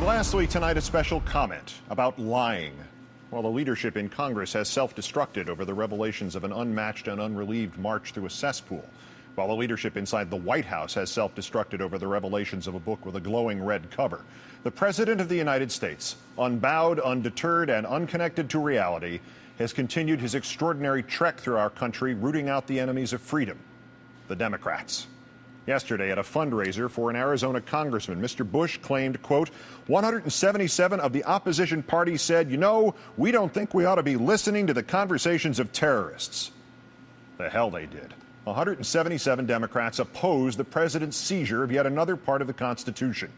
Lastly tonight, a special comment about lying. While the leadership in Congress has self-destructed over the revelations of an unmatched and unrelieved march through a cesspool, while the leadership inside the White House has self-destructed over the revelations of a book with a glowing red cover, the President of the United States, unbowed, undeterred, and unconnected to reality, has continued his extraordinary trek through our country, rooting out the enemies of freedom, the Democrats. Yesterday, at a fundraiser for an Arizona congressman, Mr. Bush claimed, quote, 177 of the opposition parties said, you know, we don't think we ought to be listening to the conversations of terrorists. The hell they did. 177 Democrats opposed the president's seizure of yet another part of the Constitution.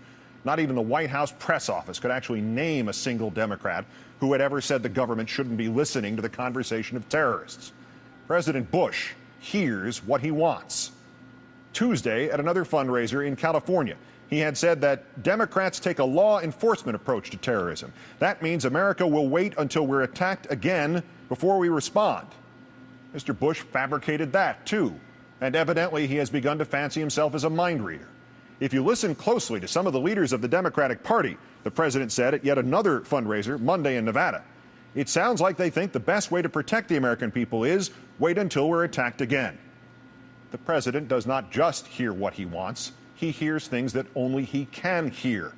Not even the White House press office could actually name a single Democrat who had ever said the government shouldn't be listening to the conversation of terrorists. President Bush hears what he wants. Tuesday, at another fundraiser in California, he had said that Democrats take a law enforcement approach to terrorism. That means America will wait until we're attacked again before we respond. Mr. Bush fabricated that, too, and evidently he has begun to fancy himself as a mind reader. If you listen closely to some of the leaders of the Democratic Party, the president said at yet another fundraiser Monday in Nevada, it sounds like they think the best way to protect the American people is wait until we're attacked again. The president does not just hear what he wants, he hears things that only he can hear.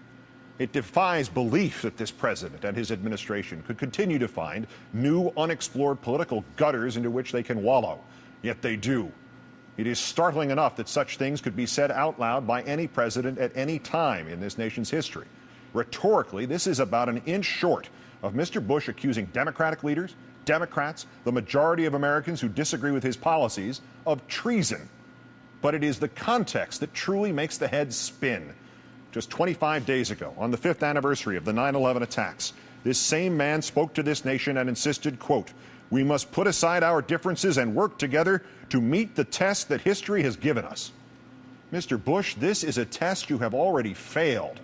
It defies belief that this president and his administration could continue to find new, unexplored political gutters into which they can wallow. Yet they do. It is startling enough that such things could be said out loud by any president at any time in this nation's history. Rhetorically, this is about an inch short of Mr. Bush accusing Democratic leaders, Democrats, the majority of Americans who disagree with his policies, of treason. But it is the context that truly makes the head spin. Just 25 days ago, on the 5th anniversary of the 9/11 attacks, this same man spoke to this nation and insisted, quote, we must put aside our differences and work together to meet the test that history has given us. Mr. Bush, this is a test you have already failed.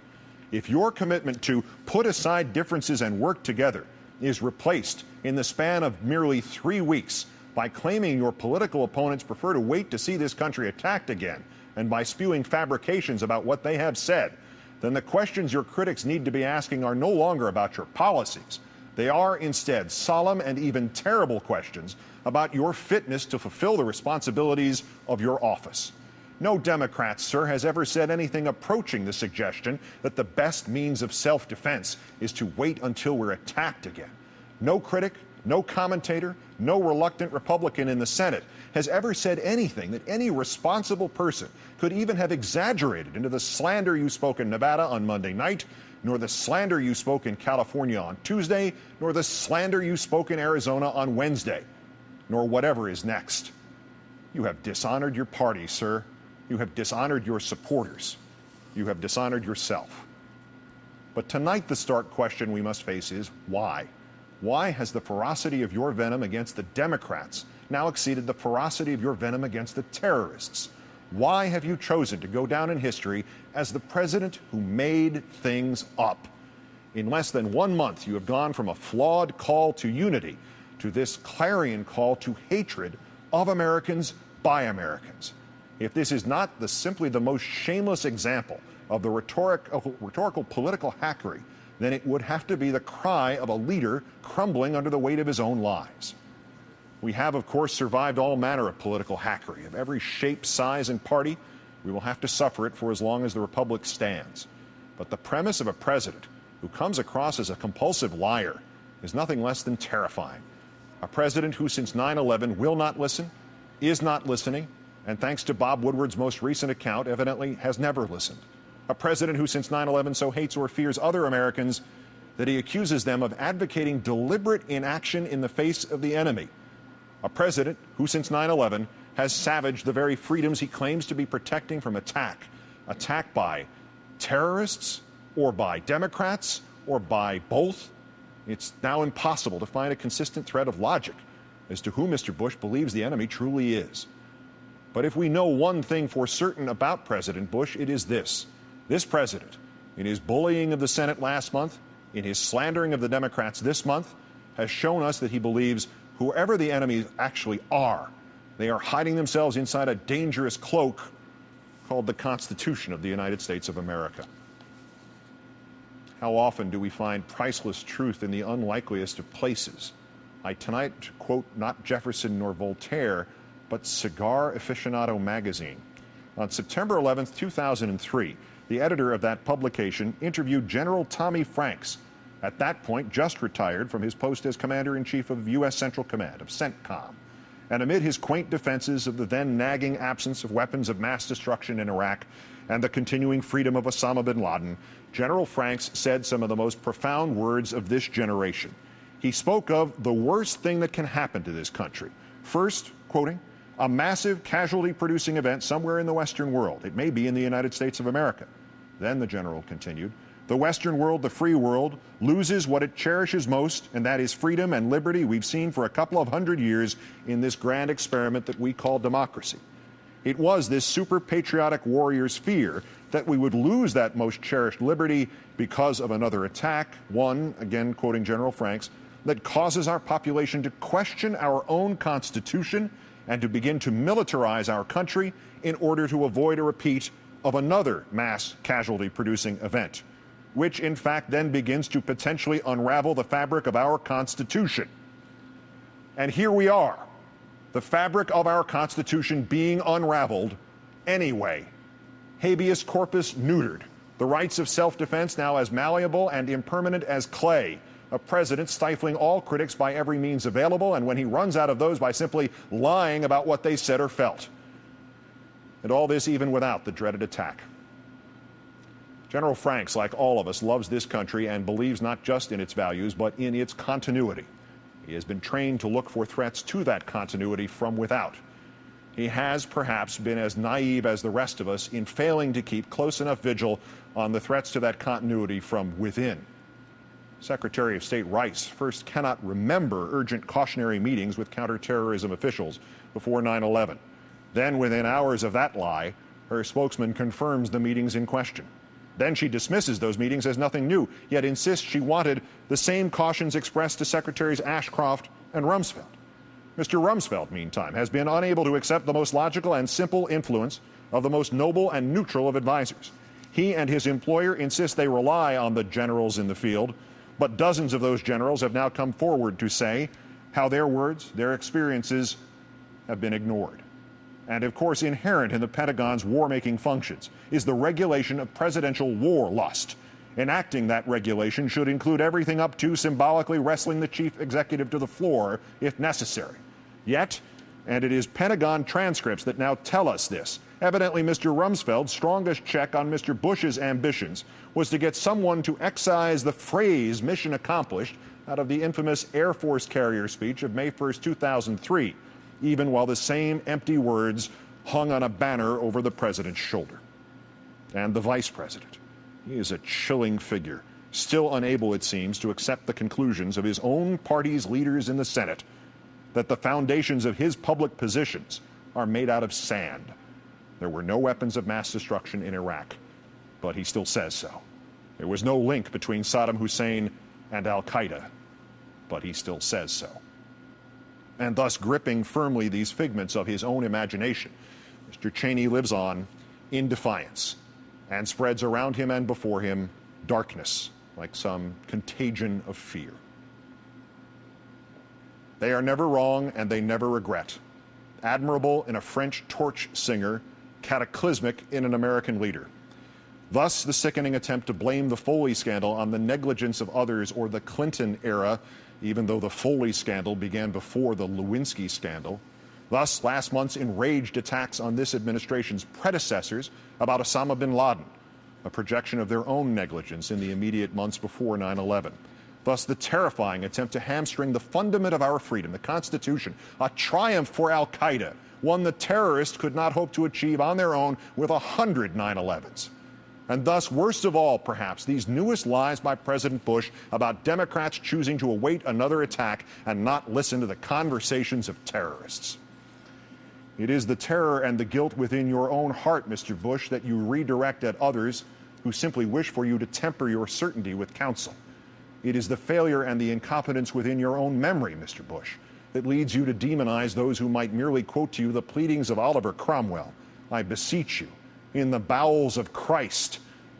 If your commitment to put aside differences and work together is replaced in the span of merely 3 weeks by claiming your political opponents prefer to wait to see this country attacked again and by spewing fabrications about what they have said, then the questions your critics need to be asking are no longer about your policies. They are instead solemn and even terrible questions about your fitness to fulfill the responsibilities of your office. No Democrat, sir, has ever said anything approaching the suggestion that the best means of self-defense is to wait until we're attacked again. No critic, no commentator, no reluctant Republican in the Senate has ever said anything that any responsible person could even have exaggerated into the slander you spoke in Nevada on Monday night, nor the slander you spoke in California on Tuesday, nor the slander you spoke in Arizona on Wednesday, nor whatever is next. You have dishonored your party, sir. You have dishonored your supporters. You have dishonored yourself. But tonight the stark question we must face is why? Why has the ferocity of your venom against the Democrats now exceeded the ferocity of your venom against the terrorists? Why have you chosen to go down in history as the president who made things up? In less than 1 month, you have gone from a flawed call to unity to this clarion call to hatred of Americans by Americans. If this is not simply the most shameless example of the rhetorical political hackery, then it would have to be the cry of a leader crumbling under the weight of his own lies. We have, of course, survived all manner of political hackery of every shape, size, and party. We will have to suffer it for as long as the republic stands. But the premise of a president who comes across as a compulsive liar is nothing less than terrifying. A president who since 9/11 will not listen, is not listening, and thanks to Bob Woodward's most recent account, evidently has never listened. A president who since 9/11 so hates or fears other Americans that he accuses them of advocating deliberate inaction in the face of the enemy. A president who since 9/11 has savaged the very freedoms he claims to be protecting from attack by terrorists or by Democrats or by both. It's now impossible to find a consistent thread of logic as to who Mr. Bush believes the enemy truly is. But if we know one thing for certain about President Bush, it is this. This president, in his bullying of the Senate last month, in his slandering of the Democrats this month, has shown us that he believes whoever the enemies actually are, they are hiding themselves inside a dangerous cloak called the Constitution of the United States of America. How often do we find priceless truth in the unlikeliest of places? I tonight quote not Jefferson nor Voltaire, but Cigar Aficionado magazine. On September 11th, 2003, the editor of that publication interviewed General Tommy Franks, at that point just retired from his post as Commander-in-Chief of U.S. Central Command, of CENTCOM. And amid his quaint defenses of the then nagging absence of weapons of mass destruction in Iraq and the continuing freedom of Osama bin Laden, General Franks said some of the most profound words of this generation. He spoke of the worst thing that can happen to this country. First, quoting, a massive casualty-producing event somewhere in the Western world. It may be in the United States of America. Then the general continued, the Western world, the free world, loses what it cherishes most, and that is freedom and liberty we've seen for a couple of hundred years in this grand experiment that we call democracy. It was this super-patriotic warrior's fear that we would lose that most cherished liberty because of another attack, one, again quoting General Franks, that causes our population to question our own Constitution and to begin to militarize our country in order to avoid a repeat of another mass casualty-producing event, which in fact then begins to potentially unravel the fabric of our Constitution. And here we are, the fabric of our Constitution being unraveled anyway. Habeas corpus neutered, the rights of self-defense now as malleable and impermanent as clay, a president stifling all critics by every means available, and when he runs out of those, by simply lying about what they said or felt. And all this even without the dreaded attack. General Franks, like all of us, loves this country and believes not just in its values, but in its continuity. He has been trained to look for threats to that continuity from without. He has perhaps been as naive as the rest of us in failing to keep close enough vigil on the threats to that continuity from within. Secretary of State Rice first cannot remember urgent cautionary meetings with counterterrorism officials before 9/11. Then, within hours of that lie, her spokesman confirms the meetings in question. Then she dismisses those meetings as nothing new, yet insists she wanted the same cautions expressed to Secretaries Ashcroft and Rumsfeld. Mr. Rumsfeld, meantime, has been unable to accept the most logical and simple influence of the most noble and neutral of advisors. He and his employer insist they rely on the generals in the field, but dozens of those generals have now come forward to say how their words, their experiences have been ignored. And of course, inherent in the Pentagon's war-making functions is the regulation of presidential war lust. Enacting that regulation should include everything up to symbolically wrestling the chief executive to the floor if necessary. Yet, and it is Pentagon transcripts that now tell us this, evidently Mr. Rumsfeld's strongest check on Mr. Bush's ambitions was to get someone to excise the phrase mission accomplished out of the infamous Air Force carrier speech of May 1st, 2003, even while the same empty words hung on a banner over the president's shoulder. And the vice president. He is a chilling figure, still unable, it seems, to accept the conclusions of his own party's leaders in the Senate, that the foundations of his public positions are made out of sand. There were no weapons of mass destruction in Iraq, but he still says so. There was no link between Saddam Hussein and al-Qaeda, but he still says so. And thus, gripping firmly these figments of his own imagination, Mr. Cheney lives on in defiance and spreads around him and before him darkness, like some contagion of fear. They are never wrong and they never regret. Admirable in a French torch singer, cataclysmic in an American leader. Thus, the sickening attempt to blame the Foley scandal on the negligence of others or the Clinton era, even though the Foley scandal began before the Lewinsky scandal. Thus, last month's enraged attacks on this administration's predecessors about Osama bin Laden, a projection of their own negligence in the immediate months before 9/11. Thus, the terrifying attempt to hamstring the fundament of our freedom, the Constitution, a triumph for al-Qaeda, one the terrorists could not hope to achieve on their own with 100 9/11s. And thus, worst of all, perhaps, these newest lies by President Bush about Democrats choosing to await another attack and not listen to the conversations of terrorists. It is the terror and the guilt within your own heart, Mr. Bush, that you redirect at others who simply wish for you to temper your certainty with counsel. It is the failure and the incompetence within your own memory, Mr. Bush, that leads you to demonize those who might merely quote to you the pleadings of Oliver Cromwell. I beseech you, in the bowels of Christ,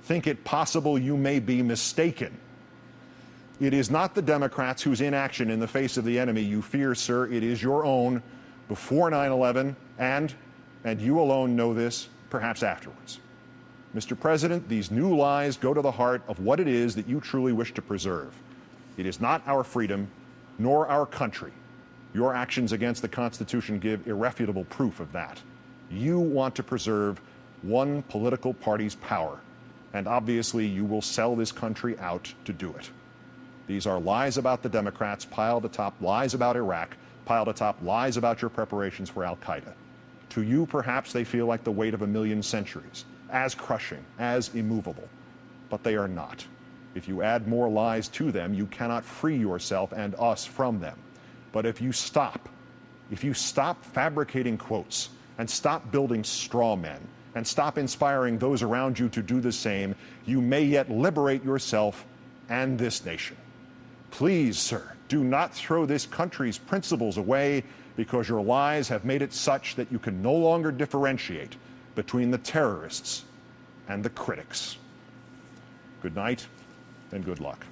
think it possible you may be mistaken. It is not the Democrats whose inaction in the face of the enemy you fear, sir. It is your own before 9/11, and you alone know this, perhaps afterwards. Mr. President, these new lies go to the heart of what it is that you truly wish to preserve. It is not our freedom, nor our country. Your actions against the Constitution give irrefutable proof of that. You want to preserve one political party's power, and obviously you will sell this country out to do it. These are lies about the Democrats piled atop lies about Iraq, piled atop lies about your preparations for al-Qaeda. To you, perhaps they feel like the weight of 1,000,000 centuries, as crushing, as immovable, but they are not. If you add more lies to them, you cannot free yourself and us from them. But if you stop fabricating quotes and stop building straw men and stop inspiring those around you to do the same, you may yet liberate yourself and this nation. Please, sir, do not throw this country's principles away because your lies have made it such that you can no longer differentiate between the terrorists and the critics. Good night and good luck.